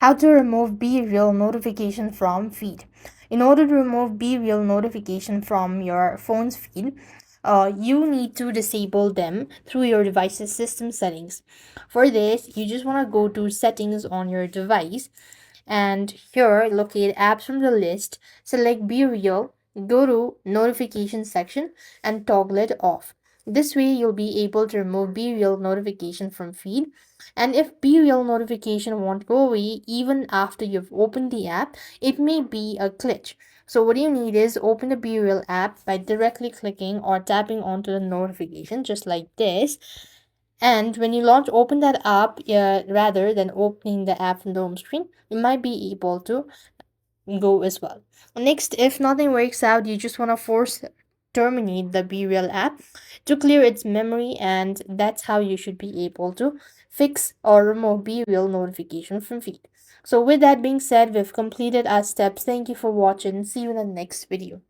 How to remove Bereal notification from feed. In order to remove Bereal notification from your phone's feed, you need to disable them through your device's system settings. For this, you just want to go to settings on your device, and here locate apps from the list, select Bereal, go to notification section and toggle it off. This way you'll be able to remove Bereal notification from feed. And if Bereal notification won't go away even after you've opened the app, it may be a glitch. So what you need is open the Bereal app by directly clicking or tapping onto the notification just like this. And when you open that app, rather than opening the app from the home screen, you might be able to go as well. Next, if nothing works out, you just want to force terminate the Bereal app to clear its memory, and that's how you should be able to fix or remove Bereal notification from feed. So with that being said, we've completed our steps. Thank you for watching. See you in the next video.